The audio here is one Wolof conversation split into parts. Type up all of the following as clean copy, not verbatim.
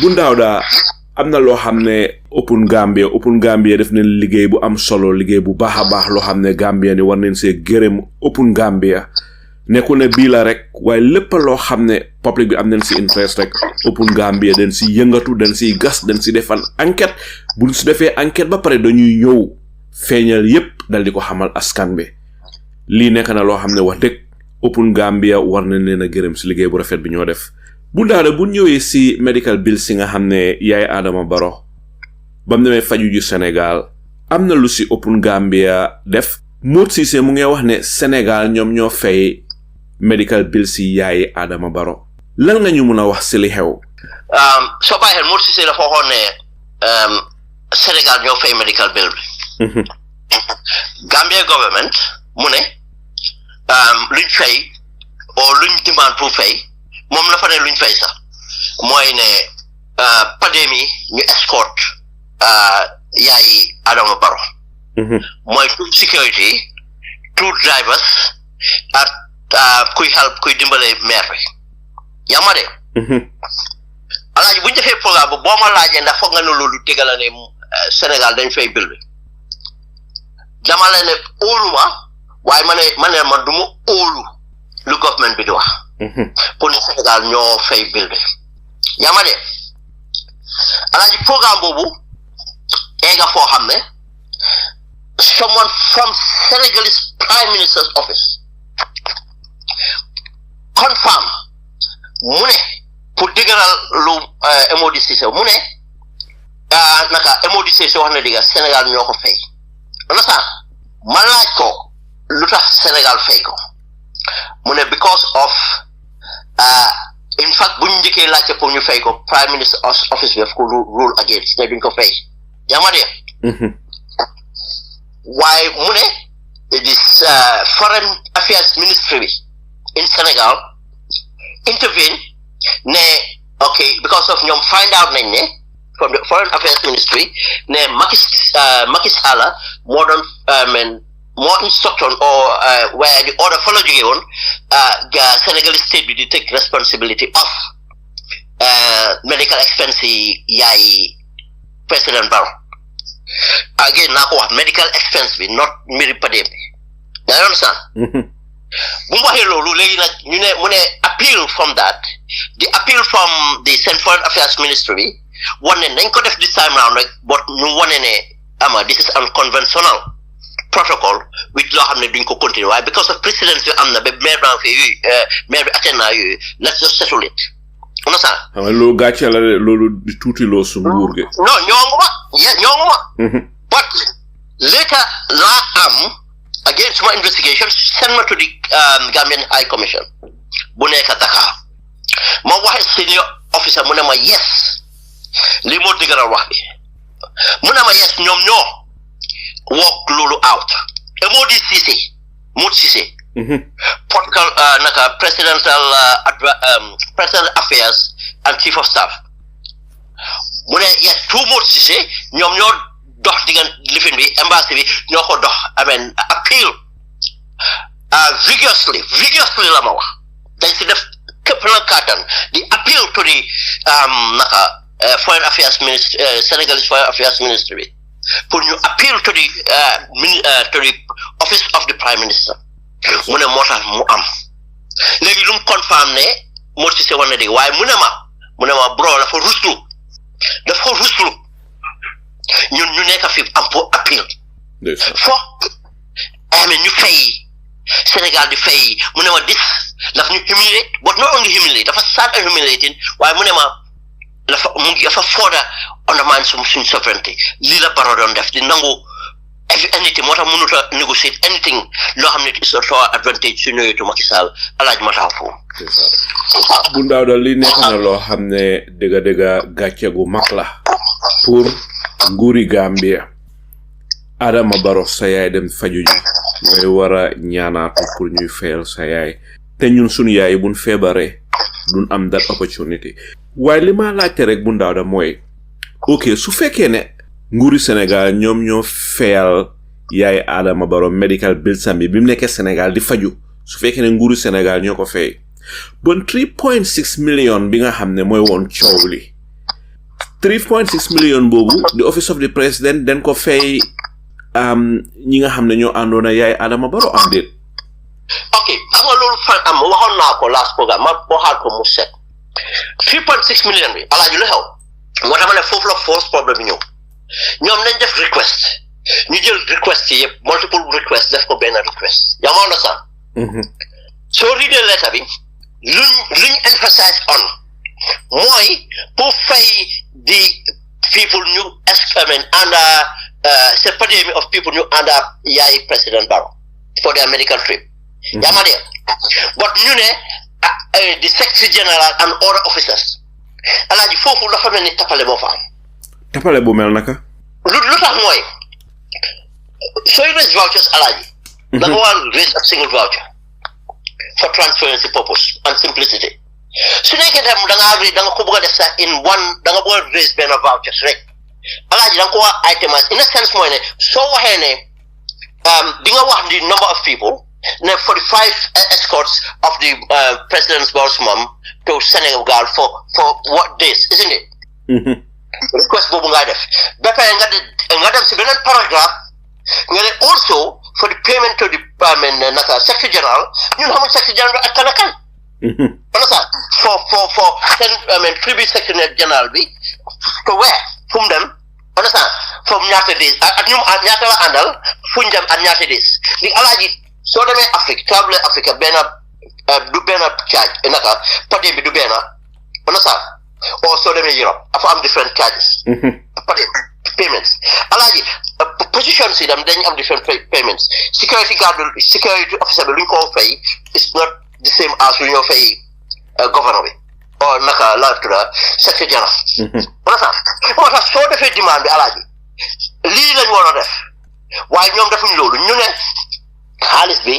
bu ndawda amna lo xamne Open Gambia def nañ liggéey bu am solo liggéey bu baax lo xamne Gambia ni war nañ see gërëm Open Gambia nekkul ne bii la rek waaye lépp loo xam ne public bi am nañ si interest rek Open Gambia dañ si yëngatu dañ si gas dañ si defal enquête buñ si defee enquête ba pare dañuy ñëw feeñal yépp dal di ko xamal askan bi lii nekk na loo xam ne wax dëgg Open Gambia war nañ leen a gërëm si liggéey bu rafet bi ñoo def bu ndaale bu ñëwee si medical bill si nga xam ne yaay Adama Barrow bam demee faju ju Sénégal am na lu si Open Gambia def Modou Cissé mu ngi wax ne Sénégal ñoom ñoo fay medical bill si yaay Adama Barrow lan nga ñu mun a wax si li xew soo bàyyi xel Modou Cissé dafa waxoon ne Sénégal ñoo fay medical bill bi Gambia government mu ne luñ fay o luñ demand pour fay moom la fa ne luñ fay sax mooy ne pandémie ñu escort yaay Adama Barrow mooy two security two drivers ak kuy help kuy dimbale maire bi yaa ma de alaaji buñ defee programme bu boo ma laajee ndax foog nga ne loolu dëgg la ne Sénégal dañ fay bill bi dama la ne óoluma waaye ma ne du ma óolu lu government bi di wax pour ne Sénégal ñoo fay bill bi yaa ma de alaaji programme boobu eega foo xam ne someone from Senegalese Prime Minister's office confirm mu ne pour dëgëral lu Modou Cissé mu ne naka Modou Cissé wax na dëgg Sénégal ñoo ko fay understand ma laaj ko lu tax Sénégal fay ko mu ne because of in fact buñ njëkkee laajte pour ñu fay ko Prime Minister office bi daf ko rule against ne duñ ko fay yaa ma dee waaye mu ne this foreign affairs ministry in Senegal intervene ne okay because of ñoom find out nañ ne from the foreign affairs ministry ne Macky Sallah moo doon more instruction or where the order follow jógee woon Senegalese state bi di take responsibility of medical expense yaay President Barrow again naa ko wax medical expense bi not mbiri padem bi yaa understand bu mu waxee loolu léegi nag ñu ne mu ne appeal from that the appeal from the foreign affairs ministry wane nañ ko def this time round rek but ñu wane ne this is unconventional protocol which loo xam ne duñ ko continuer waaye because of precedence bi am na ba maire baa fi yooyu maire bi attend naa yooyu let's just settle it understand loolu gàcce la loolu di tuuti loo su nguur gi non ñoonguma but later laa am again suma investigation send ma to the Gambian High Commission bu nekk Dakar ma waxe senior officer mu ne ma yes lii moo dëgëral wax bi mu ne ma yes ñoom ñoo work loolu out Modou Cissé political naka presidential president affairs and chief of staff mu ne yes tout Modou Cissé ñoom ñoo dox diggante lifin bi embassy bi ñoo ko dox appeal vigorously la ma wax dañ si def képp la kàttan di appeal to the naka foreign affairs ministry Senegalese foreign affairs ministry pour ñu appeal to the office of the Prime Minister mu ne moo tax mu am léegi lu mu confirm ne Modou Cissé war na dégg waaye mu ne ma bro dafa ruslu ñun ñu nekk fi am pour appeal fo ñu fay Sénégal di fay mu ne ma dis daf ñu humiliate but not only humiliate dafa sad and humiliating waaye mu ne ma dafa fooda undermine suñ sovereignty lii la Barrow doon def di nangu anything moo tax mënut a negotiate anything loo xam ne is to our advantage su ñëwee to Macky Sall alaaj ma taxaw foofu bu ndaw daal li nekk na loo xam ne dëgga gàcce gu mag la pour nguuri Gambia Adama Barrow sa yaay dem faju ji mooy war a ñaanaatu pour ñuy fayal sa yaay te ñun suñu yaay buñ feebaree duñ am that opportunity waaye li ma laajte rek bu ndaw da mooy ok su fekkee ne nguuri Sénégal ñoom ñoo fayal yaay Adama Barrow medical bill sam bi mu nekkee Sénégal di faju su fekkee ne nguuri Sénégal ñoo ko fay bon 3.6 million bi nga xam ne mooy woon coow li 3.6 million boobu the office of the president den ko fay ñi nga xam ne ñoo àndoona yaay Adama Barrow am déet. ok xam nga loolu fan am waxoon naa ko last programme ma waxaat ko mu set 3.6 million bi alaaji lu xew moo tax ma ne foofu la force problème bi ñëw ñoom nañ def request ñu jël request yi yëpp multiple request def ko benn request yaa ma understand soo readee lettre bi luñ emphasize on mooy pour fay the people ñu experiment under c'est pandemic of people ñu under yaay President Barrow for their medical trip yaa ma dee but ñu ne the secretary general and other officers alaaji foofu dafa mel ni tapale moo fa am tapale bu mel naka lu tax mooy sooy raise vouchers alaaji da nga war raise a single voucher for transparency purpose and simplicity su nekkee dem da nga ko bëgg a def sax in one da nga bëgg a raise benn vouchers rek alaaji da nga ko war itemize in a sense mooy ne soo waxee ne di nga wax the number of people ne 45 escorts of the President Barrows Mum to Senegal for what days isn't it request boobu ngay def ba pare nga dem si beneen paragraph nga ne also for the payment to the naka secretary general ñun xamuñ secretary general ak kan ak kan understand for tribute secretary general bi to where fu mu dem understand from ñaata days ak ñum ñaata la àndal fu ñu dem ak ñaata days li alaaji soo demee Afrique travel Afrique du benn charge naka pade bi du benn understand or soo demee Europe dafa am different charges pade payments alaaji position si dem dañ am different payments security guard security officer bi lu ñu ko fay is not the same as lu ñoo fay governor bi or naka la tudda secretary general understand moo tax soo defee demande bi alaaji lii lañ war a def waaye ñoom defuñ loolu ñu ne xaalis bi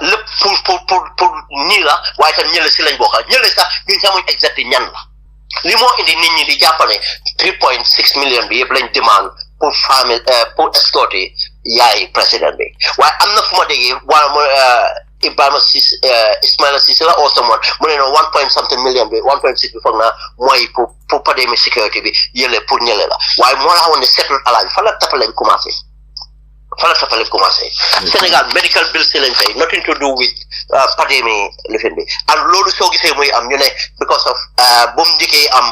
lépp pour nii la waaye tam ñële si lañ bokka ñële sax ñun xamuñ exact ñan la li moo indi nit ñi di jàppale 3.6 million bi yëpp lañ demande pour famille pour escorter yaay président bi waaye am na fu ma déggee Ibrahima Cissé Ismaila Cissé la or someone mu ne noonu 1.something million bi 1.6 bi foog naa mooy pour pandémie sécurité bi yële pour ñële la waaye moo la woon ne seetul alaaji fa la tapale bi commencé Sénégal medical bill si lañ fay nothing to do with pandémie lifin bi and loolu soo gisee muy am ñu ne because of bu mu njëkkee am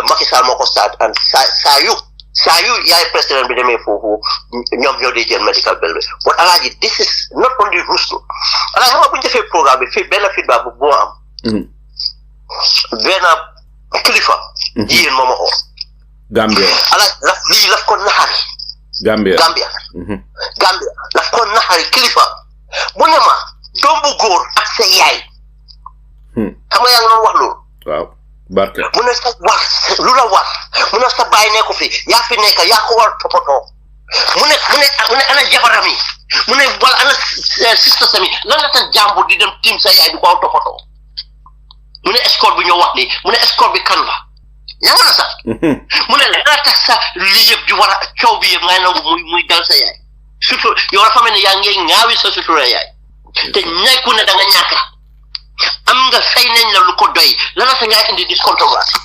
Macky Sall moo ko start and saa yu yaay président bi demee foofu ñoom ñoo di jël medical bill bi but alaaji this is not only rusto alaaji xam nga bu ñu defee programme bi fii benn feedback bu boo am benn kilifa jigéen mooma oo Gambia alaaji laf ko naxari Gambia laf ko naxari kilifa bu ne ma doom bu góor ak sa yaay xam nga yaa ngi doon wax loolu waaw barke mu ne sa war lu la war mu ne sa baay nekku fi yaa fi nekk yaa ko war toppatoo mu ne ana jabaram yi mu ne wala ana sister sami lan la sa jàmbur di dem tiim sa yaay di ko toppatoo mu ne escort bi ñoo wax ni mu ne escort bi kan la yaa ngi sax mu ne la tax sa lii yëpp di war a coow bi yëpp ngay nangu muy dal sa yaay surtout yow dafa mel ne yaa ngi ñaawi sa sutura yaay te ñekku ne da nga ñàkk am nga fay nañ la lu ko doy la la sa ngay indi discontroverse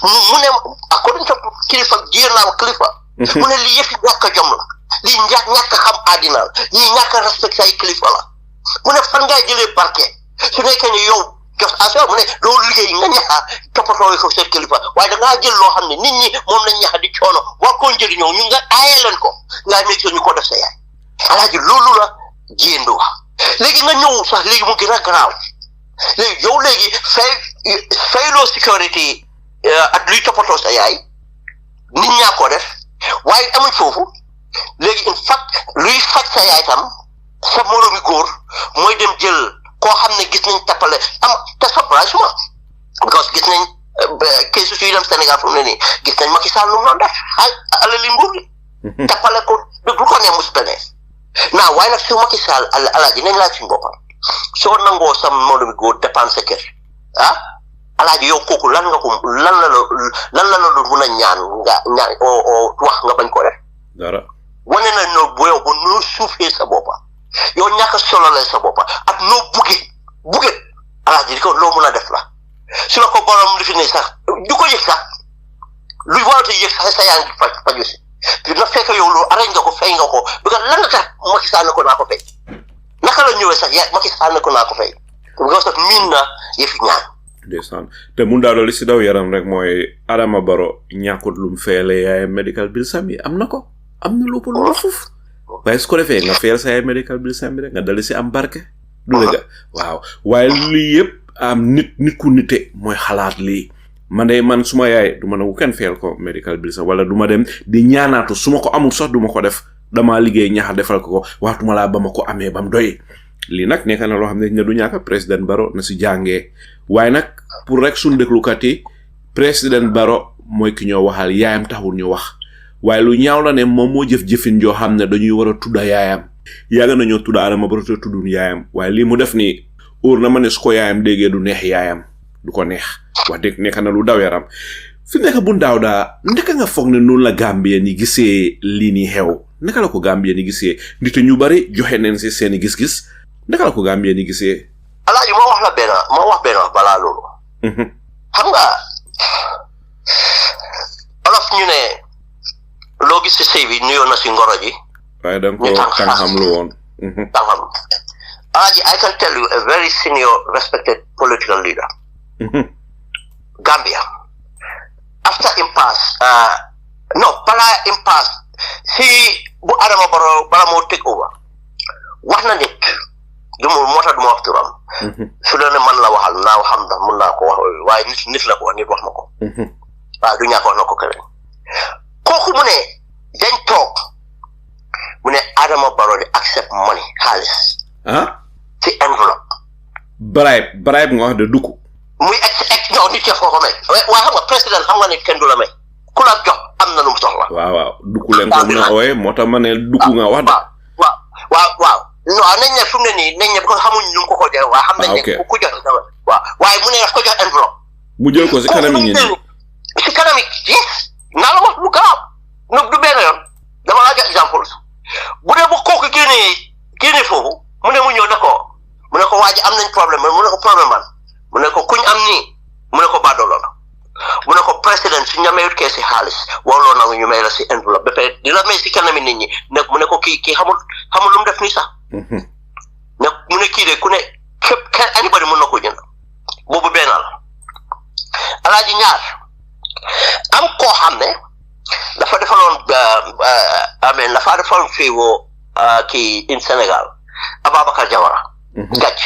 mu ne according to kilifa jiir naa kilifa mu ne lii yëpp ñàkk jom la lii ñàkk xam àddina la lii ñàkk respect say kilifa la mu ne fan ngay jëlee barke su nekkee ne yow jos asio mu ne loolu liggéey nga ñaxa toppatoo ko seen kilifa waaye da ngaa jël loo xam ne nit ñi moom lañ ñaxa di coono war koo njëriñoo ñu nga aaye leen ko ngaa nekk ñu ko def sa yaay alaaji loolu la jiyéen wax léegi nga ñëw sax léegi mu gën a garaaw léegi yow léegi fayloo sécurité ak luy toppatoo sa yaay nit ñaa ko def waaye amuñ foofu léegi in fact luy faj sa yaay tam sa moroomi góor mooy dem jël koo xam ne gis nañ tappale am te surprise ma because gis nañ keesu suy dem Sénégal fu mu ne nii gis nañ Macky Sall lu mu doon def alali nguur gi tappale ko du ko ne mus benee naa waaye nag su Macky Sall alaaji nañ laaj suñu boppam soo nangoo sam moroomi góor dépense kër alaaji yow kooku lan la doon mun a ñaan wax nga bañ ko def dara wane na no bu yow ba noo suufee sa boppa yow ñàkk a solole sa boppa ak noo buge alaaji ko loo mën a def la su la ko borom li fi ne sax du ko yëg sax lu warata yëg sax sa yaa ngi faju si na fekk yow loolu arrêté nga ko fay nga ko parce que lan nga tax Macky Sall ko naa ko fay naka la ñëwee sax ya Macky Sall ko naa ko fay parce que miin na yëfi ñaan ndeysaan te mun daa li si daw yaram rek mooy Adama Barrow ñàkkut lum feele yaay medical bill sami am na ko am na lépp lu fuf waaye su ko defee nga feel sa yaay medical bill sami rek nga dali si am barke du dëgg waaw waaye lii yëpp am nit ku nite mooy xalaat lii man suma yaay du ma nangu kenn feel ko medical bill sax wala du ma dem di ñaanaatu su ma ko amul sax du ma ko def damaa liggéey ñaxa defal ko waxtuma laa ba ma ko amee bam doy lii nag nekk na loo xam ne du ñàkk président Barrow na si jàngee waaye nag pour rek suñu déglukat yi président Barrow mooy ki ñoo waxal yaayam taxul ñu wax waaye lu ñaaw la ne moom moo jëf-jëfin joo xam ne dañuy war a tudda yaayam yàgg nañoo tudda Adama Barrow te tuddun yaayam waaye lii mu def nii óor na ma ne su ko yaayam déggee du neex yaayam du ko neex wax dëgg nekk na lu daw yaram fi nekk bu ndaaw daa ndeka nga foog ne noonu la Gambien yi gisee lii nii xew naka la ko Gambien yi gisee nit ñu bari joxe neen si seeni gis-gis naka la ko Gambien yi gisee alaaji moo wax benn balaa loolu xam nga olof ñu ne loo gis si sëy bi nuyoo na si ngoro ji waaye da nga ko tànxam lu woon tànxam alaaji I can tell you a very senior respected political leader Gambia after impasse balaa impasse si bu Adama Barrow bala moo take over wax na nit moo tax duma wax turam su doon ne man la waxal naa xam ndax mun naa ko wax waaye nit la ko wax nit wax na ko waaw du ñàkk wax na ko keneen kooku mu ne dañ toog mu ne Adama Barrow di accept money xaalis ci enveloppe bribe nga wax de dugg muy non nit ya ko may waaye xam nga président xam nga ne kenn du la may ku la jox am na lu mu soxla waaw dugg leen ko mun a ooye moo tax ma ne dugg nga wax de waaw non nañ ne fu mu ne nii nañ ne ko xamuñ nu mu ko joxe waaye xam nañ ne ku jox waaye mu ne daf ko jox enveloppe mu jël ko si kanam yi si kanam yi yes naa la wax lu garaaw nag du benn yoon dama laa jox exemple bu dee bu kooku génnee foofu mu ne mu ñëw mu ne ko waa ji am nañ problème mu ne ko problème man mu ne ko kuñ am nii mu ne ko baadoolo la mu ne ko président su ñameyut kee si xaalis warloo nangu ñu may la si enveloppe ba pare di la may si kanami nit ñi nag mu ne ko kii xamul lu mu def nii sax nag mu ne kii de ku ne képp anybody mën na ko jënd boobu benn la alaaji ñaar am koo xam ne dafa defaloon fii woo kii in Sénégal Ababacar Jawara gàcc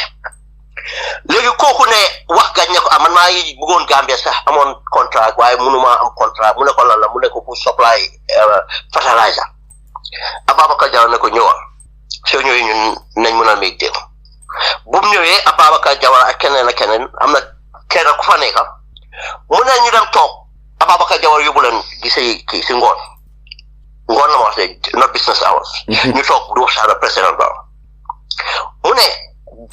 léegi kooku ne wax gàcc ne ko man maa ngi bëggoon Gambia sax amoon contrat waaye mënuma am contrat mu ne ko lan la mu ne ko pour supply fertilizer Ababacar Jawara ne ko ñëwal soo ñëwee ñun nañ mën a make deal bu mu ñëwee Ababacar Jawara ak keneen am na kenn ku fa nekk mu ne ñu dem toog Ababacar Jawara yóbbu leen gisee kii si ngoon la ma wax de not business hours ñu toog du waxtaan ak président Barrow mu ne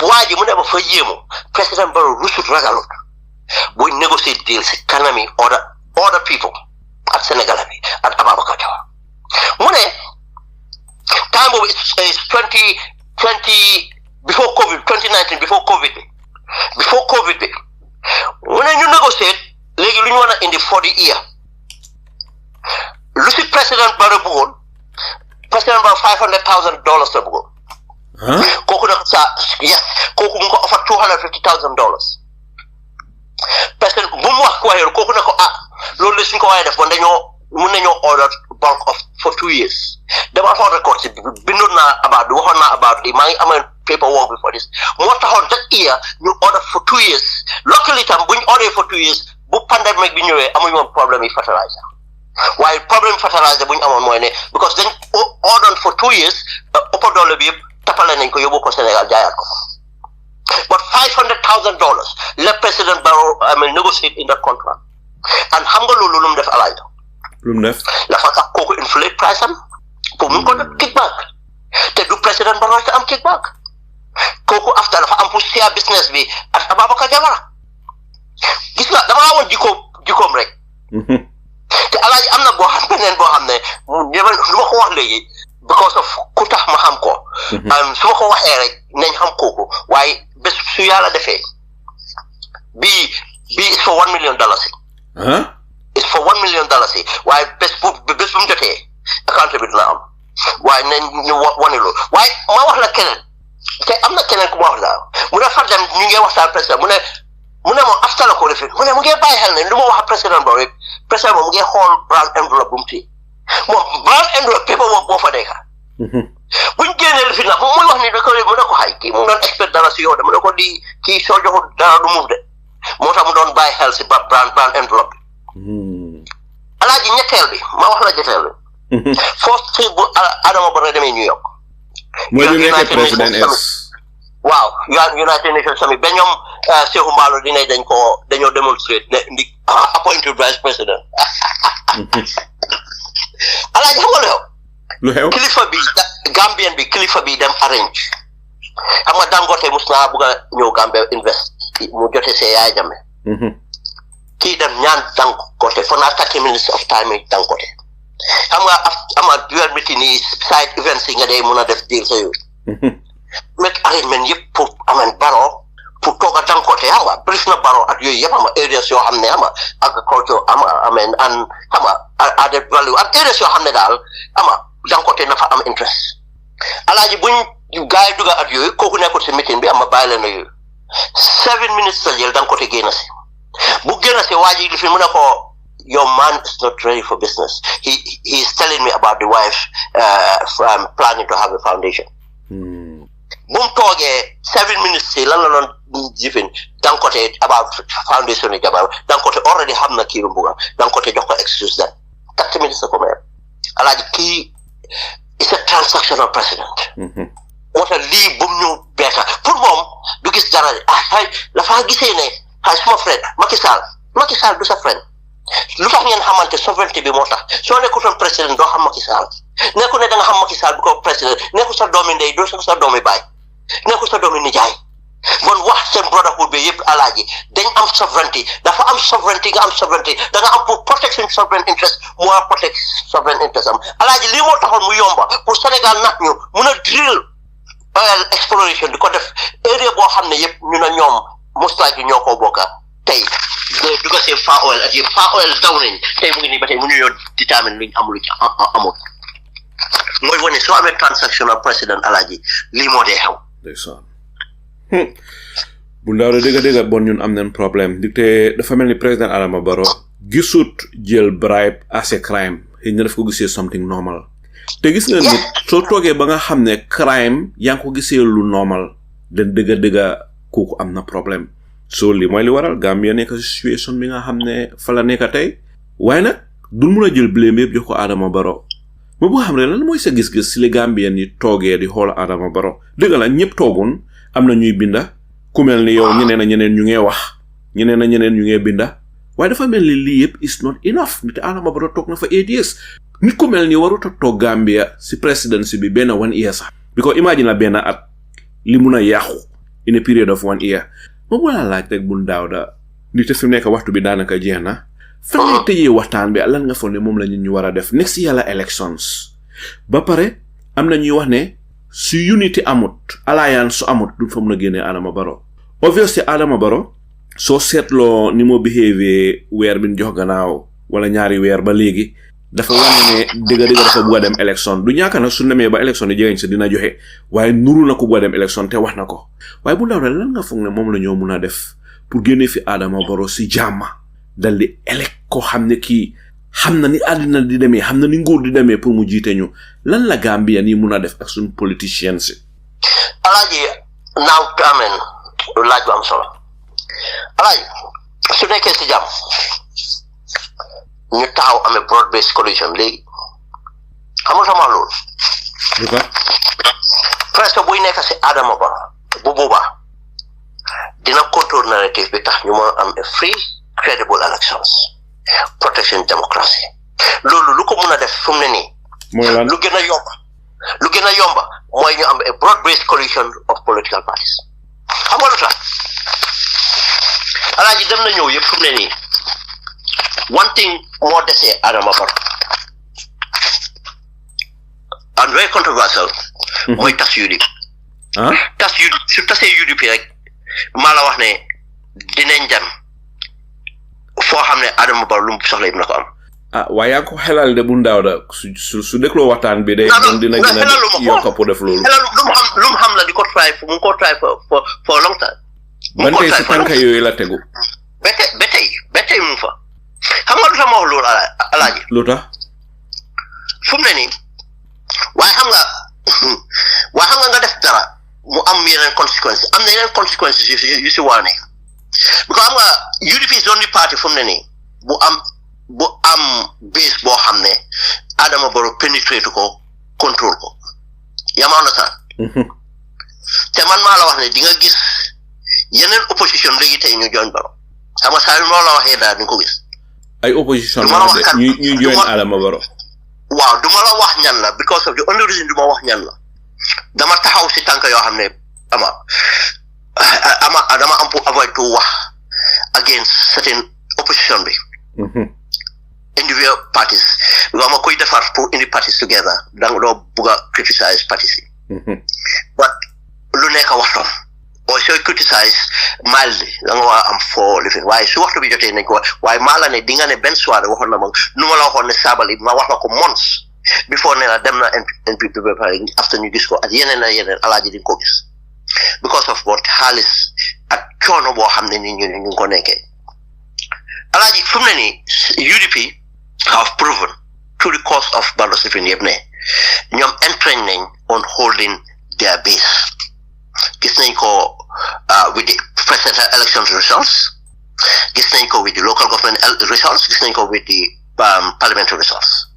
waa ji mu ne ba fa yéemu président Barrow rusut ragalut buy négocier deal si kanami other people ak Sénégal bi ak Ababacar Jawara mu ne time boobu is 2020 before COVID bi mu ne ñu négocier léegi lu ñu war a indi for the year lu si président Barrow bëggoon président Barrow $500,000 la bëggoon kooku nag kooku mu ko offer $250,000 président bu mu wax ko waxee kooku ne ko loolu la suñ ko waaye def bon mun nañoo order bulk of for 2 years dama xool record si bindoon naa waxoon naa about li maa ngi amee paperwork before this moo taxoon that year ñu order for 2 years locally tam buñ order for 2 years bu pandemic bi ñëwee amuñu woon problème yi fertilizer waaye problème fertilizer buñ amoon mooy ne because dañ order for 2 years ëpp doole bi yëpp tapale nañ ko yóbbu ko Sénégal jaayaat ko but $500,000 le président Barrow negotiate in that contract and xam nga loolu lu mu def alaaj lu mu def dafa tax kooku inflate price am pour mun ko def kickback te du président Barrow te am kickback kooku after dafa am pour share business bi ak Ababacar Jawara gis nga dama woon jikkoom rek te alaaji am na boo xam ne lu ma ko wax léegi because of ku tax ma xam ko su ma ko waxee rek nañ xam kooku waaye bés su yàlla defee bii is for $1 million. It's for $1 million. Waaye bés bu mu jotee accountability dina am waaye nañ ñu wane loolu waaye ma wax la keneen te am na keneen ku ma wax la mu ne Fadem ñu ngi waxtaan président mu ne moom after la ko defee mu ne mu ngi bàyyi xel ne lu ma wax président Barrow rek président moom mu ngi xool brown enveloppe bu mu téye moom brown enveloppe paper moom moo fa nekk buñ génnee fi nag moom muy wax ni da ko mu ne ko xay kii mu doon expert dara si yow de mu ne ko di kii soo joxul dara du move de moo tax mu doon bàyyi xel si brown enveloppe alaaji ñetteel bi ma wax la ñetteel bi first trip bu Adama Barrow demee New York mooy ñu nekk président waaw United Nations Summit ba ñoom Sekou Mballo dañoo demonstrate ne ndi appointed vice president alaaji xam nga lu xew kilifa bi Gambien bi kilifa bi dem arrange xam nga Dangote mus naa bugg a ñëw Gambia invest mu jote see Yaya Jammeh kii dem ñaan Dangote for naa 30 minutes of time yi Dangote xam nga ama dual meeting yi side events yi nga day mun a def deal sa yooyu make arrangement yëpp pour Barrow pour toog a Dangote xam nga brief na Barrow ak yooyu yëpp ama areas yoo xam ne ama agriculture and xam nga added value ak areas yoo xam ne daal ama Dangote na fa am interest alaaji buñ gaay yi dugga at yooyu kooku nekkul si meeting bi ama bàyyi leen na yooyu 7 minutes la jël Dangote génn si bu génn si waa ji li fi mu ne ko your man is not ready for business. He is telling me about the wife planning to have a foundation. Boom toge 7 minutes lan la don jifin Dangote about foundation ni jabar Dangote already have na kirumbuga Dangote jox ko excuse that 30 minutes ko may alaji ki is a transactional president. Wota li bum ñu beta pour mom du gis dara hay la fa gisé ne hay sama friend Macky Sall du sa friend lu tax ngeen xamante sovereignty bi moo tax soo nekkutoon président doo xam Macky Sall nekku ne da nga xam Macky Sall bu ko président nekku sa doomi ndey doo sa doomi baay nekku sa doomi nijaay bon wax seen brotherhood bi yëpp alaaji dañ am sovereignty dafa am sovereignty nga am sovereignty da nga am pour protection sovereign interest mu war protect sovereign interest am alaaji lii moo taxoon mu yomba pour Sénégal nag ñu mun a drill oil exploration di ko def area boo xam ne yëpp ñu ne ñoom muslaay bi ñoo ko bokka tey du ko see fa oil at yëpp fa oil daw nañ tey mu ngi nii ba tey mu ñu yoo détermine luñ amul amul mooy wane soo amee transactional président alaaji lii moo dee xew ndeysaan bu ndaw de dëgg bon ñun am nañ problème te dafa mel ni président Adama Barrow gisut jël bribe as a crime xëy na daf ko gisee something normal te gis nga nit soo toogee ba nga xam ne crime yaa ngi ko gisee lu normal den dëgg kooku am na problème so li mooy li waral Gambia nekk situation bi nga xam ne fa la nekk tey waaye nag dul mun a jël blame yëpp jox ko Adama Barrow ma bu xam ne lan mooy sa gis-gis si li Gambien yi toogee di xool Adama Barrow dëgg la ñëpp toogoon am na ñuy binda ku mel ni yow ñeneen ñu ngee wax ñeneen ñu ngee binda waaye dafa mel ni lii yëpp is not enough nit Adama Barrow toog na fa 8 years nit ku mel ni warut a toog Gambia si presidency bi benn 1 year sax because imagine la benn at li mun a yàqu in a period of 1 year moom wala laaj rek bun daaw da nit fi mu nekk waxtu bi daanaka jeex na fan lay tëjee waxtaan bi lan nga foog ne moom la ñu war a def next year la elections ba pare am na ñuy wax ne su unity amut alliance su amut du fa mun a génnee Adama Barrow obviously Adama Barrow soo seetloo ni moo behave weer bi ñu jox gannaaw wala ñaari weer ba léegi dafa wane ne dëgg dafa bugg a dem élection du ñàkk nag su demee ba élection yi jegeñ sa dina joxe waaye nuru na ko bugg a dem élection te wax na ko waaye bu ndaw daal lan nga foog ne moom la ñoo mun a def pour génnee fi Adama Barrow si jàmma dal di elect ko xam ne kii xam na ni àddina di demee xam na ni nguur di demee pour mu jiite ñu lan la Gambia nii mun a def ak suñu politiciens si alaaji naaw amen laaj bu am solo alaaji su nekkee si jàmm ñu taxaw amee broad based coalition léegi xamul sama loolu presque buy nekk si Adama Barrow bu boobaa dina contrôle narrative bi tax ñu mën a am free credible elections protection democracy loolu lu ko mun a def fu mu ne nii lu gën a yomba mooy ñu am a broad based coalition of political parties xam nga lu tax alaaji dem na ñëw yëpp fu mu ne nii one thing moo desee Adama Barrow and very controversial mooy tas UDP tas UDP su tasee UDP rek maa la wax ne dinañ dem foo xam ne Adama Barrow lu mu soxla yëpp na ko am. waaye yaa ngi ko xelal de bu ndaw da su dégloo waxtaan bi de moom dina gën a yokk pour def loolu. lu mu xam la di ko try mu ngi ko try for long time. ban tey si tànk yooyu la tegu. ba tey mu ngi fa xam nga lu tax ma wax loolu alaaji. lu tax. fu mu ne nii waaye xam nga nga def dara mu am yeneen conséquences am na yeneen conséquences yu si war a nekk because xam nga UDP is only party fu mu ne nii bu am base boo xam ne Adama Barrow pénétrate ko contrôle ko yaa ma understand te man maa la wax ne di nga gis yeneen opposition léegi tey ñu join Barrow xam nga saa yu ma la waxee daal di nga ko gis. ay opposition ñu join Adama Barrow. waaw du ma la wax ñan la because of the only reason du ma wax ñan la dama taxaw si tànk yoo xam ne dama am pour avoid to wax against certain opposition bi. Individual parties because ma koy defar pour indi parties together danga doo bugg a criticize parties yi. but lu nekk waxtoon oo sooy criticize mildly da nga war a am for living waaye su waxtu bi jotee nañ ko waaye maa la ne di nga ne Ben Suwareh waxoon na ma nu ma la waxoon ne Sabally ma wax la ko months before ne la dem na NPP ba pare after ñu gis ko ak yeneen alaaji di ko gis because of what xaalis ak coono boo xam ne ni ñu ngi ko nekkee alaaji fu mu ne nii UDP have proven through the course of Barrow's living yëpp ne ñoom entrain nañ on holding their base gis nañ ko with the presidential elections results gis nañ ko with the local government results gis nañ ko with the parliamentary results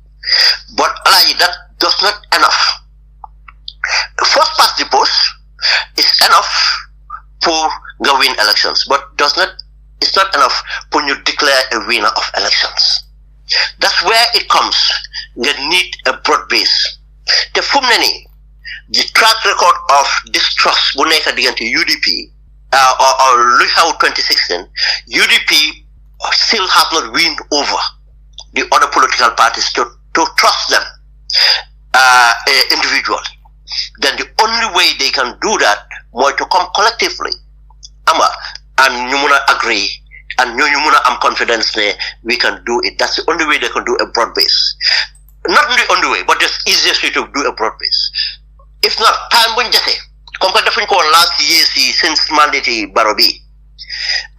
but alaaji that does not enough first past the post is enough for nga win elections but it's not enough when you declare a winner of elections. That's where it comes. You need a broad base. The the track record of distrust against UDP or Luhau 2016, UDP still have not won over the other political parties to trust them individually. Then the only way they can do that was to come collectively. And you muna agree, and you muna am confidence we can do it. That's the only way they can do a broad base. Not the only way, but the easiest way to do a broad base. If not, time when just compared to last year since mandate Barrow B,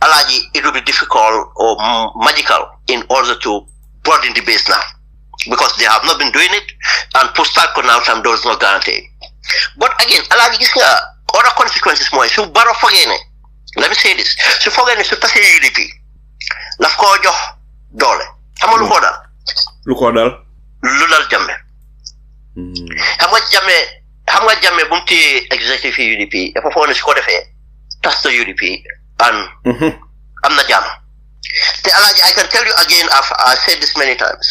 Alaji, it will be difficult or magical in order to broaden the base now, because they have not been doing it, and post-start now time does not guarantee. But again, Alaji, other consequences more. So Barrow forget it. Let me say this. So for any super UDP, laf ko jox doole. Xam nga lu ko dal? Lu ko dal? Lu dal Jammeh. Xam nga Jammeh bu mu téye executive UDP dafa foog ne su ko defee tas na UDP and am na jàmm. Te Alaaji, I can tell you again, I've said this many times.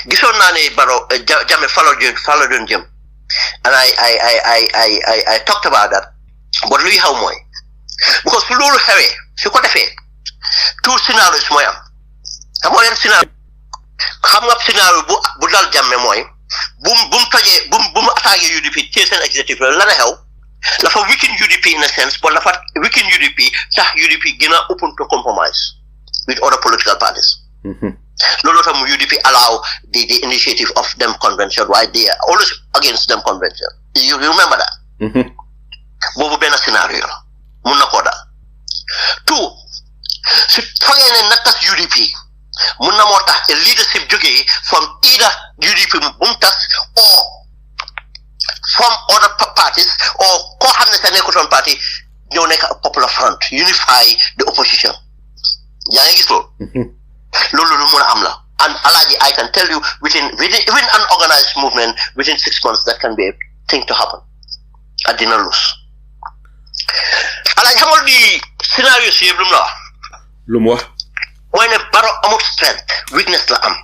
Gisoon naa ne Barrow Jammeh follow doon jëm. And I talked about that. But luy xaw mooy because su loolu xewee su ko defee two scenarios mooy am xam nga yan scénario xam nga scénario bu dal Jammeh mooy bu mu tojee bu mu attaqué UDP ci seen executive la na xew dafa weaken UDP in a sense but dafa weaken UDP tax UDP gën a open to compromise with other political parties. Loolu tam UDP allow the initiative of them convention why they are always against them convention. You remember that? Boobu benn scénario la mun na koo daal. Two, su fekkee ne natas UDP mun na moo tax a leadership jógee from either UDP mu tas or from other parties or koo xam ne sa nekkutoon party ñëw nekk a popular front unify the opposition. Yaa ngi gis loolu. Loolu lu mun a am la. And Alaaji, I can tell you within even an organized movement within 6 months that can be a thing to happen. I didn't lose. Alaaji, xam nga di scénario si yëpp lu mu la wax. Lu mu wax. Mooy ne Barrow amul strength, weakness la am.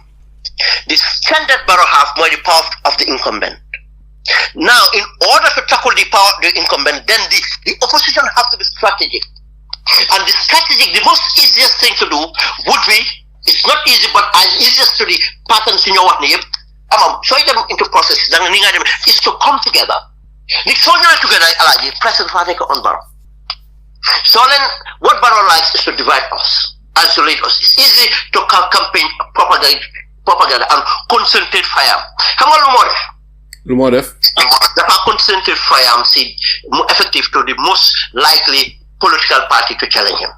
The strength that Barrow have mooy the power of the incumbent. Now, in order to tackle the power of the incumbent, then the opposition has to be strategic. And the most easiest thing to do would be, it's not easy, but as easiest to the patterns in your work, so them into processes, is to come together. The soldiers together, Alaji, President Barrow on Barrow. So then, what Barrow likes is to divide us, isolate us. It's easy to campaign propaganda and concentrate fire. How much more? The concentrate fire more effective to the most likely political party to challenge him.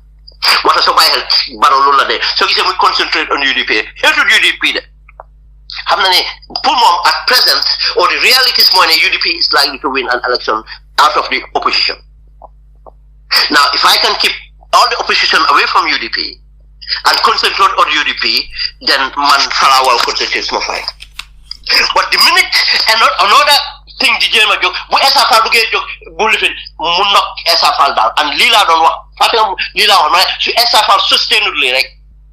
What is about Barrow Lula there? So he said we concentrate on UDP. Here to UDP there. At present, or the reality is more UDP is likely to win an election out of the opposition. Now, if I can keep all the opposition away from UDP and concentrate on UDP, then man Salah will concentrate more fight. But the minute another thing the jema jog bu SFL bu gay jog bu lifin mu nok SFL dal and lila don wax fatam lila wax ma su SFL sustainably rek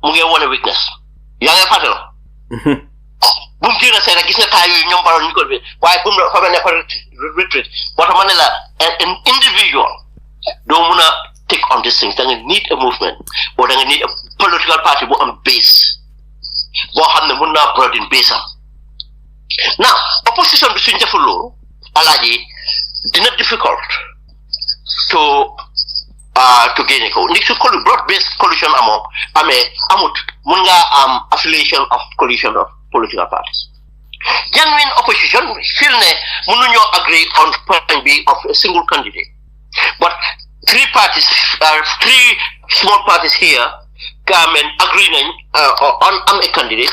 mu ngi wone weakness ya nga fatalo bu mu gëna sé rek gis nga tay yoy ñom baron ñu ko bi waye bu mu fa ne fa retreat boto manela an individual do muna take on this thing da nga need a movement or da nga need a political party bu am base bo xamne mën na broaden base am. Now, opposition between Jeffolo, Alaji, did not difficult to gain a call. Next to call broad-based coalition amut munga affiliation of coalition of political parties. Genuine opposition feel ne mununyo agree on point B of a single candidate, but three small parties here come and agree on a candidate.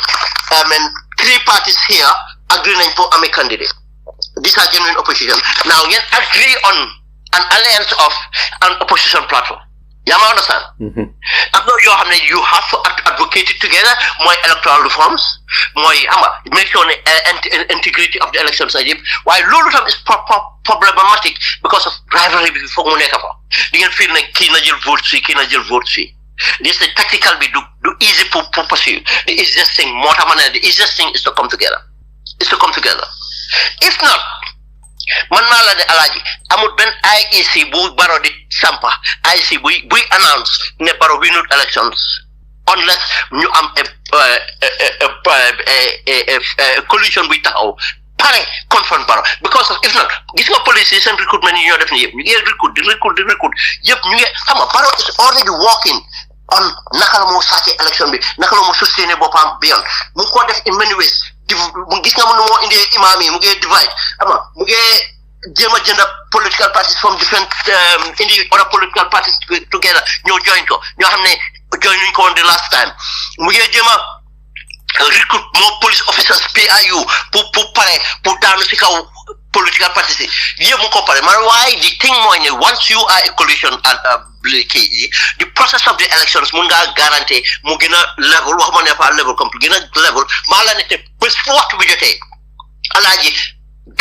Three parties here agreeing for a candidate. These are genuine opposition. Now, yet agree on an alliance of an opposition platform. You understand? You have to advocate it together. More electoral reforms, more make sure the integrity of the elections. Why Lulutam is problematic because of rivalry before Munekapa. Do you feel like Kinajil vote fee? This is tactical. We do easy to pursue. The easiest thing, the easiest thing is to come together. If not, manala de alaji amut ben IEC bu Barrow di sampa IEC bu announce ne Barrow winut elections unless ñu am a coalition bu taxaw pare confront Barrow, because if not gis nga police and recruitment yi ñoo def ni yépp ñu ngi recruit yépp ñu ngi xam nga Barrow is already working on naka la mo sàcce election bi naka la mo sustain bopam bi yoon mu ko def in many ways. Gis nga mo indi imam yi mu ngi divide mu ngi jema jënd political parties from different indi other political parties together ñoo join ko ñoo xamne joinuñ ko on the last time mu ngi jema recruit more police officers PIU pour pare pour daanu ci kaw political parties yi mu ko pare man why the thing mooy ne once you are a coalition and the process of the elections mun nga guarantee mu gën a level waxuma ne pas level complete gën a level maa la ne te bés fu waxtu bi jotee alaaji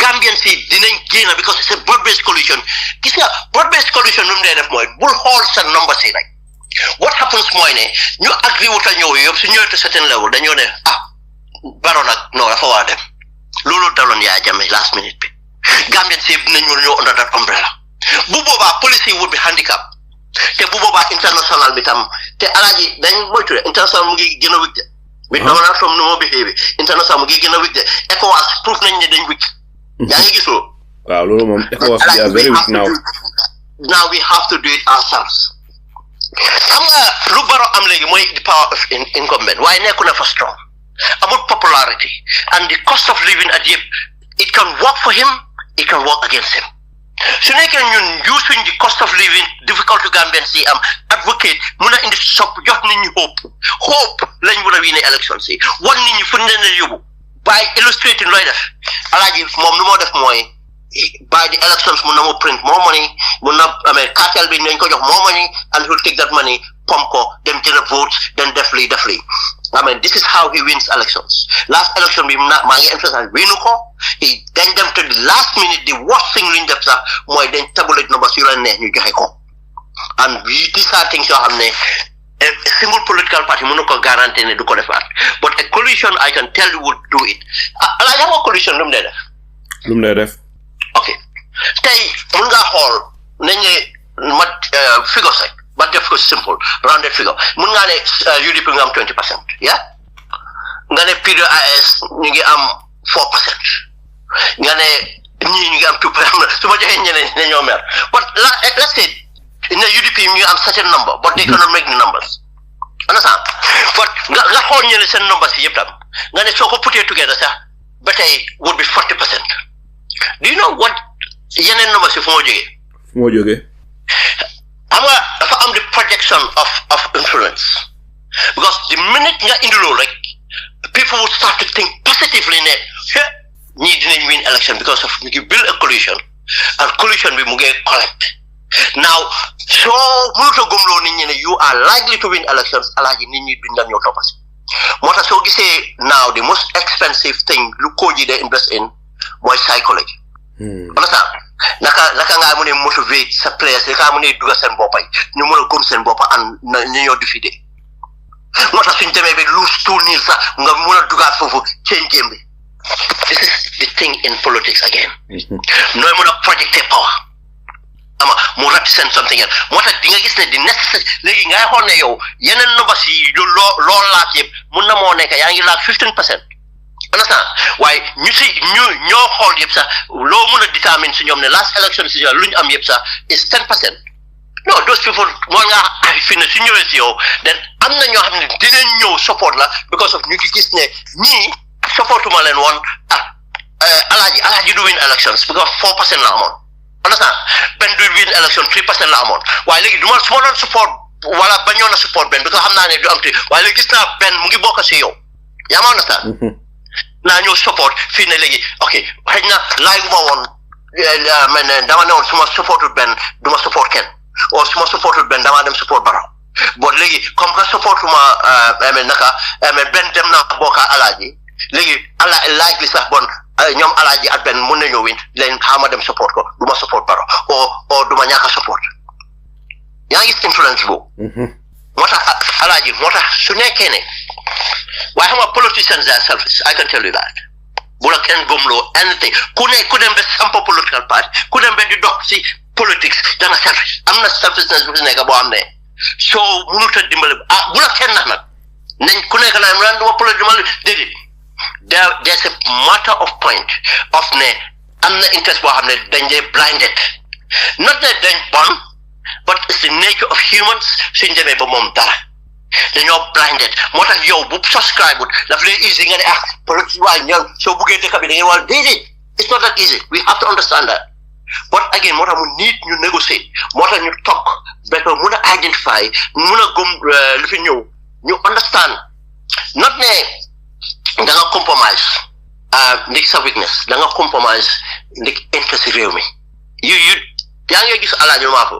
Gambian si dinañ génn because it's a broad-based coalition. Gis nga broad-based coalition lu mu dee def mooy bul xool sa number si rek what happens mooy ne ñu agree wutal ñëw yëpp su ñëwee to certain level dañoo ne Barrow nag non dafa war a dem loolu daloon Yaya Jammeh last minute bi Gambian si dinañ war ñëw under that umbrella bu boobaa policy would be handicap te bu boobaa international bi tam te alaaji dañ moytu de international mu ngi gën a wig de with Donald Trump nu moo behavior international mu ngi gën a wig de ECOWAS proof nañ ne dañ wig yaa ngi gis loolu waaw loolu moom ECOWAS they are very weak now we have to do it ourselves xam nga lu Barrow am léegi mooy the power of incumbent waaye nekku na fa strong amul popularity and the cost of living at yëpp it can work for him it can work against him su nekkee ñun using the cost of living difficult to Gambian si am advocate mun a indi sopp jox nit ñi hope lañ war a wine élection si wan nit ñi fu ñu leen a yóbbu by illustrating looy def alaaji moom nu moo def mooy by the elections mun na mo print more money mun na cartel bi nañ ko jox more money and he'll take that money pump ko dem jël votes then def lii this is how he wins elections. Last election bi maa ngi emphasize winu ko dañ dem to the last minute the worst thing luñ def sax mooy dañ tabulate numbers yu la neex ñu joxe ko and these are things yoo xam ne a single political party mënu ko guarantee ne du ko defaat but a coalition I can tell you would do it ala nga coalition lu mu dee def okay tey mun nga xool nañ ne ma figure rek ba def ko simple rounded figure mun nga ne UDP nga am 20% yeah nga ne PDOIS ñu ngi am 4% nga ne ñii ñu ngi am 2% su ma joxee ñeneen ne ñoo mer but let's say in the UDP you have certain number, but they cannot make the numbers. Understand? But nga xool ñene seen numbers yëpp tam nga ne soo ko putee together sax ba tey would be 40%. Do you know what yeneen numbers yi fu moo jógee? Xam nga dafa am the projection of influence, because the minute nga indi loolu rek people would start to think positively ne ñii dinañ win election because of ñu ngi build a coalition and coalition bi mu ngi collect. Now so mënut a gëmloo nit ñi ne you are likely to win elections alaaji nit ñi duñ la ñëw toppasi moo tax soo gisee now the most expensive thing lu ko ji de invest in mooy psychology. Understand? naka ngaa mën a motivate sa players naka mën a dugal seen boppay ñu mën a gëm seen boppa and ñu ñoo defide moo tax suñ demee ba lose 2-0 sax nga mën a dugaat foofu change game bi. This is the thing in politics again. nooy mën a projecter power ama mu represent something else moo tax di nga gis ne di necessary léegi ngay xool ne yow yeneen numbers yi lool laak yëpp mun na moo nekk yaa ngi laak 15%. Understand? Waaye ñoo xool yëpp sax loo mën a determine si ñoom ne last election si lu ñu am yëpp sax is 10%. No, those people moo nga fi ne si ñëwee si yow then am na ñoo xam ne dinañ ñëw support la because of ñu ngi gis ne ñii supportuma leen woon alaaji du win elections because 4% la amoon. Understand? Ben du win election 3% la amoon waaye léegi su ma doon support wala bañoon a support Ben because xam naa ne du am te waaye léegi gis naa Ben mu ngi bokk si yow yaa ma understand? naa ñëw support fii ne léegi ok xëy na laay ma woon dama ne woon su ma supportul Ben du ma support kenn o su ma supportul Ben damaa dem support Barrow bon léegi comme que supportuma Ben dem na bokka alaaji léegi laaj li sax bon ñoom alaaji ak Ben mun nañoo win leen xaama dem support ko du ma support Barrow o du ma ñàkk a support yaa ngi gis influence boobu moo tax alaaji moo tax su nekkee ne waaye xam nga politicians are selfish I can tell you that bu la kenn gëmloo anything ku dem ba samp political party ku dem ba di dox si politics dana selfish am na selfishness bu si nekk boo xam ne soo mënut a dimbale bu la kenn nax nag nañ ku nekk naa ran duma politique dimbale déedéet there's a matter of point of ne am na interest boo xam ne dañ dee blinded not that dañ bon but it's the nature of humans suñ demee ba moom dara dañoo blinded moo tax yow bu subscribe daf lay easy nga ne politique waaye ñoom soo buggee dëkk bi da ngeen war déedéet it's not that easy we have to understand that but again moo tax mu nit ñu négocier moo tax ñu toog ba ko mun a identify mun a gëm lu fi ñëw ñu understand not ne da nga compromise ndik sa weakness da nga compromise ndik interest réew mi yaa ngi gis alaaji maa ko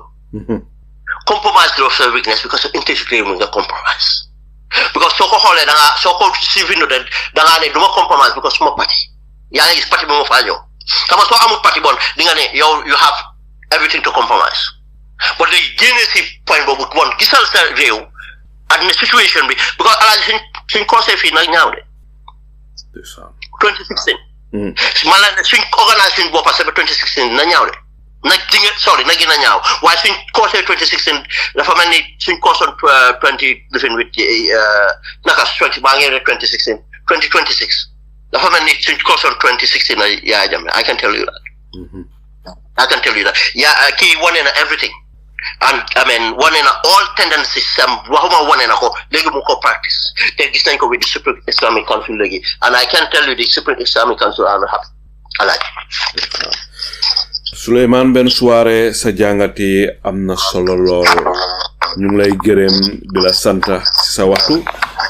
compromise of sa weakness because of interest réew mi nga compromise because soo ko xoolee soo ko si vindo de da ngaa ne du ma compromise because suma parti yaa ngi gis parti bi moo faa ñëw xam nga soo amul parti bon di nga ne yow you have everything to compromise but léegi génnee si point boobu bon gisal sa réew ak ne situation bi because alaaji suñ conseil fii nag ñaaw de 2016 man la ne suñ organise suñ boppa sa ba 2016 na ñaaw de nag di nga na gën a ñaaw waaye suñ conseil 2016 dafa mel ni suñ conseil 20 naka 20 baa ngeen ne 2016 2026 dafa mel ni suñ conseil 2016 na Yaya Jammeh I can tell you that I can tell you that kii wane na everything and I mean wane na all tendencies waxuma wane na ko léegi mu ko practice te gis nañ ko with the Supreme Islamic Council léegi and I can tell you the Supreme Islamic Council are not happy alaaji Sulayman Ben Suwareh sa jàngati am na solo lool ñu ngi lay gërëm di la santa si sa waxtu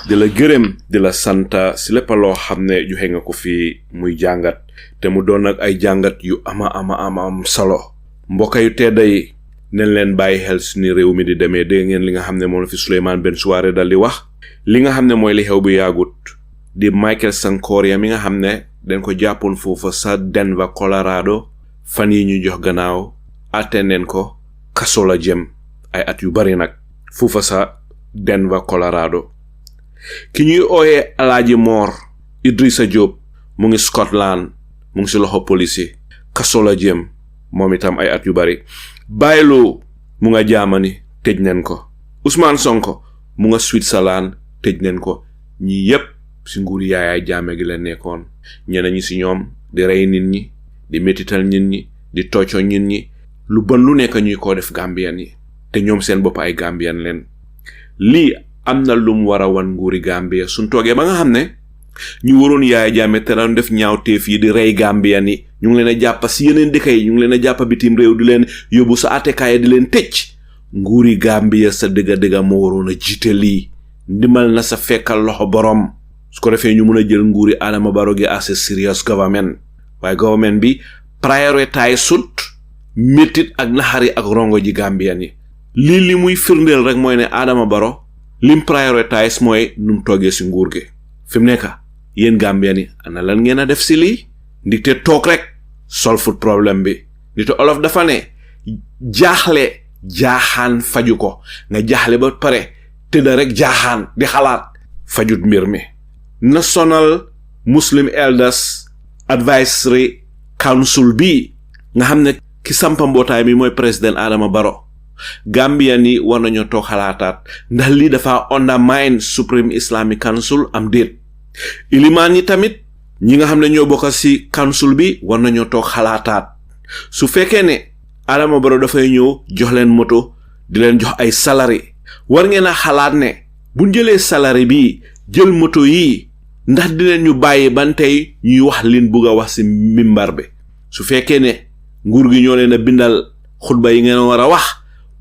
di la gërëm di la santa si lépp loo xam ne joxe nga ko fi muy jàngat te mu doon nag ay jàngat yu am solo mbokk yu tedda yi nañ leen bàyyi xel suñu réew mi di demee dégg ngeen li nga xam ne moom la fi Sulayman Ben Suwareh dal di wax li nga xam ne mooy li xew bu yaagut di Michael Sankoria mi nga xam ne dañ ko jàppoon foofu sa Denver Colorado fan yi ñu jox gannaaw atte neen ko kaso la jëm ay at yu bari nag foofa sa Denver Colorado ki ñuy ooyee Alaaji Moor Idrissa Diop mu ngi Scotland mu ngi si loxo police kaso la jëm moom itam ay at yu bari Baylo mu nga Germany tëj neen ko Ousmane Sonko mu nga Switzerland tëj neen ko ñi yépp si nguur Yaya Jammeh gi la nekkoon ñeneen ñi si ñoom di rey nit ñi di métital nit ñi di tocco nit ñi lu bon lu nekk ñuy ko def Gambian yi te ñoom seen bopp ay Gambian leen lii am na lum war a wan nguuri Gambia suñ toogee ba nga xam ne ñu waroon Yaya Jammeh te daan def ñaawteef yi di rey Gambian yi ñu ngi leen a jàpp si yeneen dëkk yi ñu ngi leen a jàpp bitim réew di leen yóbbu sa attekaay di leen tëj nguuri Gambia sa dëgga moo waroon a jiite lii ndimbal na sa fekkal loxo borom su ko defee ñu mun a jël nguuri Adama Barrow gi as a serious government waaye government bi prioritize sut métit ak naxari ak rongo ji Gambian yi lii li muy firndeel rek mooy ne Adama Barrow lim prioritize mooy num toogee si nguur gi fi mu nekk yéen Gambian yi ana lan ngeen a def si lii ndite toog rek solfut problème bi ndite olof dafa ne jaaxle jaaxaan faju ko nga jaaxle ba pare tëdda rek jaaxaan di xalaat fajut mbir mi National Muslim Elders Advisory Council bi nga xam ne ki sampa mbootaay mi mooy président Adama Barrow Gambian yi war nañoo toog xalaataat ndax lii dafa undermine Supreme Islamic Council am déet ilimaan yi tamit ñi nga xam ne ñoo bokk ci council bi war nañoo toog xalaataat su fekkee ne Adama Barrow dafay ñëw jox leen moto di leen jox ay salary war ngeen a xalaat ne bu jëlee salary bi jël moto yi ndax dinañ ñu bàyyi ban tey ñuy wax liñ bugg a wax ci mimbar bi su fekkee ne nguur gi ñoo leen a bindal xutba yi ngeen war a wax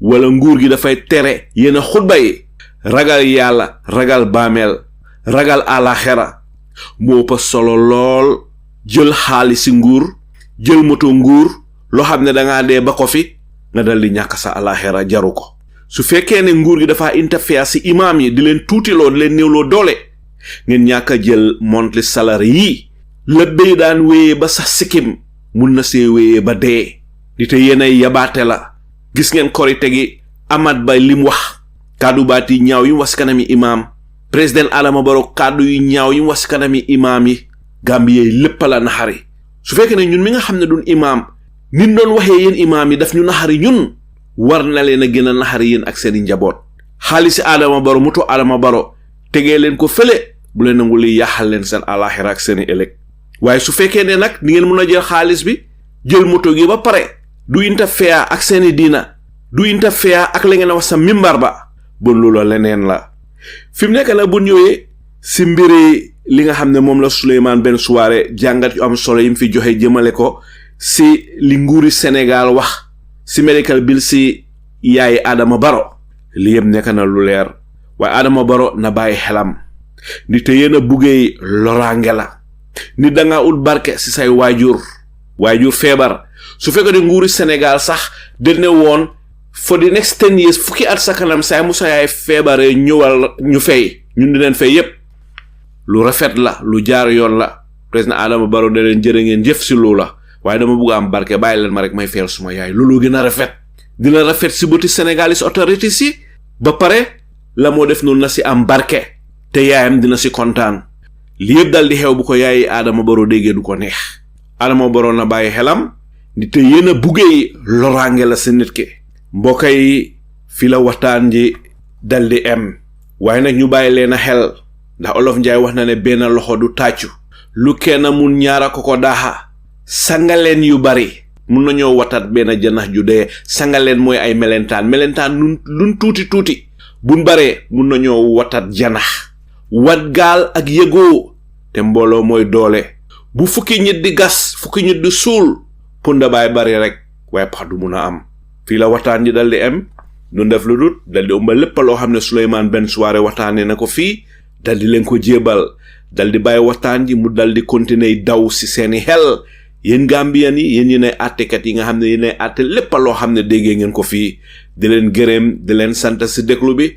wala nguur gi dafay tere yenn xutba yi ragal yàlla ragal baameel ragal alaxira moo ëpp solo lool jël xaalis ci nguur jël moto nguur loo xam ne dangaa dee ba ko fi nga dal di ñàkk sa alaxira jaru ko su fekkee ne nguur gi dafa interfere ci imaam yi di leen tuutiloo di leen néewloo doole ngeen ñàkk a jël monthly salary yi la béy daan wéyee ba sax sikkim mun na see wéyee ba dee di te yéenay yabaate la gis ngeen korite gi Amat Bay lim wax kàddu baat yi ñaaw yi mu wax kanami imaam président Adama Barrow kàddu yu ñaaw yi mu wax kanami imaam yi Gambie yi lépp la naxari su fekkee ne ñun mi nga xam ne duñ imaam nit doon waxee yéen imaam yi daf ñu naxari ñun war na leen a gën a naxari yéen ak seeni njaboot xaalisi Adama Barrow muto Adama Barrow tegee leen ko fële bu leen nangu li yaaxal leen seen alaxira ak seeni ëllëg waaye su fekkee ne nag ni ngeen mun a jël xaalis bi jël moto gi ba pare du interfere ak seeni diina du interfere ak la ngeen a wax sa mimbar ba bon loolu leneen la fi mu nekk nag bu ñëwee si mbiri li nga xam ne moom la Sulayman Ben Suwareh jàngat yu am solo yi mu fi joxe jëmale ko si li nguuri Sénégal wax si medical bill si yaay Adama Barrow li yëpp nekk na lu leer waaye Adama Barrow na bàyyi xelam ni te yéen a buggee loraange la ni danga ut barke si say waajur feebar su fekkee ne nguuri Sénégal sax dene woon for the next 10 years fukki at sa kanam say mu sa yaay feebaree ñëwal ñu fay ñun di leen fay yépp lu rafet la lu jaar yoon la président Adama Barrow ne leen jërë ngeen jëf si loola waaye dama bugg am barke bàyyi leen ma rek may fayal suma yaay loolu gën a rafet dina rafet si bëti Senegalese authorities yi ba pare la moo def noonu na si am barke te yaayam dina si kontaan li yëpp dal di xew bu ko yaayi Adama Barrow déggee du ko neex Adama Barrow na bàyyi xelam ni te yéen a buggee loraange la si nit ki mbokk yi fi la waxtaan ji dal di em waaye nag ñu bàyyi leen a xel ndax Olof Njaay wax na ne benn loxo du tàccu lu kenn mun ñaara ko daaxa sangaleen yu bari mun nañoo watat benn janax ju dee sangaleen mooy ay melentaan lun tuuti buñ baree mun nañoo watat janax wat gaal ak yëgoo te mbooloo mooy doole bu fukki nit di gas fukki nit di suul punda baay bari rek waaye pax du mun a am fii la waxtaan ji dal di em nu def lu dut dal di ëmba lépp loo xam ne Sulayman Ben Suwareh waxtaanee na ko fii dal di leen ko jébal dal di bàyyi waxtaan ji mu dal di continuer daw si seeni xel yéen Gambian yi yéen ñi ne àttekat yi nga xam ne yéen ay àtte lépp loo xam ne déggee ngeen ko fii di leen gërëm di leen sant si déglu bi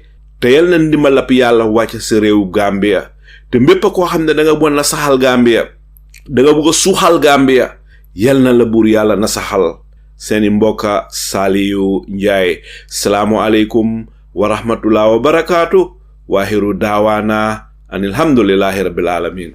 te yal na ndimbalap yàlla wàcc si réew Gambia te mbépp koo xam ne da nga bon na saxal Gambia da nga bëgg a suuxal Gambia yal na la buur yàlla na saxal seeni mbokka Saliyu Njaay salaamu aleykum wa rahmatullah wa barakaatu waaxiru daawaana an alhamdulillahi rabbil alamin